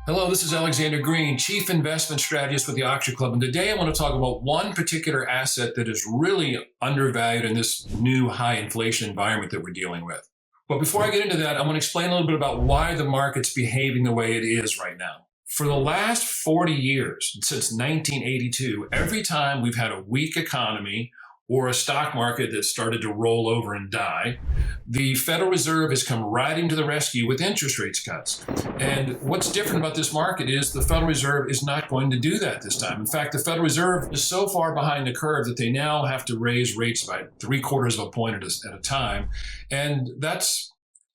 Hello, this is Alexander Green, Chief Investment Strategist with the Oxford Club. And today I want to talk about one particular asset that is really undervalued in this new high inflation environment that we're dealing with. But before I get into that, I want to explain a little bit about why the market's behaving the way it is right now. For the last 40 years, since 1982, every time we've had a weak economy or a stock market that started to roll over and die, the Federal Reserve has come riding to the rescue with interest rates cuts. And what's different about this market is the Federal Reserve is not going to do that this time. In fact, the Federal Reserve is so far behind the curve that they now have to raise rates by 3/4 of a point at a time. And that's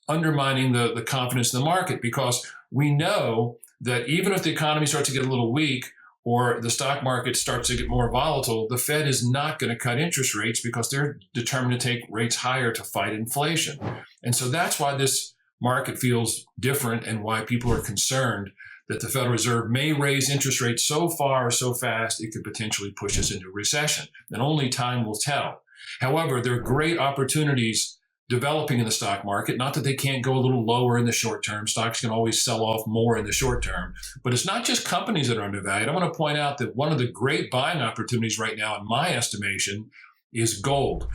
undermining the confidence in the market, because we know that even if the economy starts to get a little weak, or the stock market starts to get more volatile, the Fed is not going to cut interest rates because they're determined to take rates higher to fight inflation. And so that's why this market feels different and why people are concerned that the Federal Reserve may raise interest rates so far, so fast, it could potentially push us into a recession. And only time will tell. However, there are great opportunities developing in the stock market. Not that they can't go a little lower in the short term. Stocks can always sell off more in the short term. But it's not just companies that are undervalued. I want to point out that one of the great buying opportunities right now, in my estimation, is gold.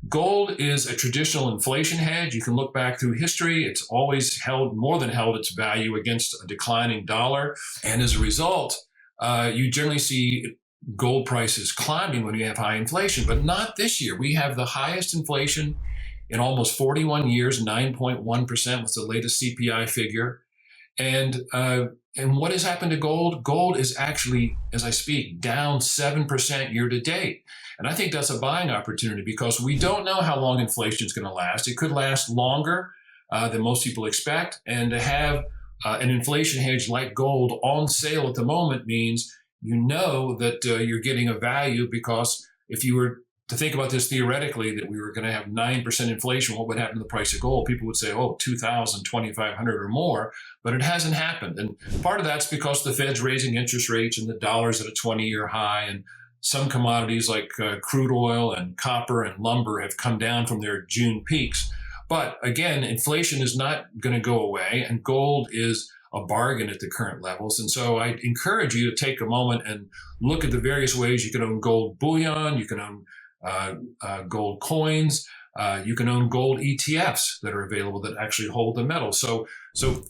Gold is a traditional inflation hedge. You can look back through history. It's always more than held its value against a declining dollar. And as a result, you generally see gold prices climbing when you have high inflation, but not this year. We have the highest inflation in almost 41 years. 9.1% was the latest CPI figure. And what has happened to gold? Gold is actually, as I speak, down 7% year to date. And I think that's a buying opportunity because we don't know how long inflation is going to last. It could last longer than most people expect. And to have an inflation hedge like gold on sale at the moment means you know that you're getting a value, because if you were to think about this theoretically, that we were going to have 9% inflation, what would happen to the price of gold? People would say, oh, 2,000, 2,500 or more, but it hasn't happened. And part of that's because the Fed's raising interest rates and the dollar's at a 20-year high, and some commodities like crude oil and copper and lumber have come down from their June peaks. But again, inflation is not going to go away, and gold is a bargain at the current levels. And so I encourage you to take a moment and look at the various ways you can own gold bullion, you can own gold coins, you can own gold ETFs that are available that actually hold the metal. So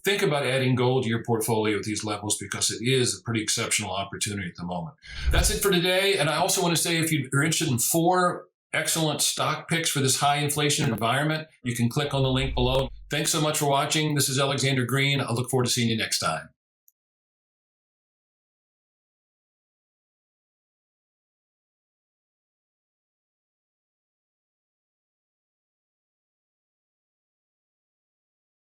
think about adding gold to your portfolio at these levels, because it is a pretty exceptional opportunity at the moment. That's it for today. And I also want to say, if you're interested in 4 excellent stock picks for this high inflation environment, you can click on the link below. Thanks so much for watching. This is Alexander Green. I look forward to seeing you next time.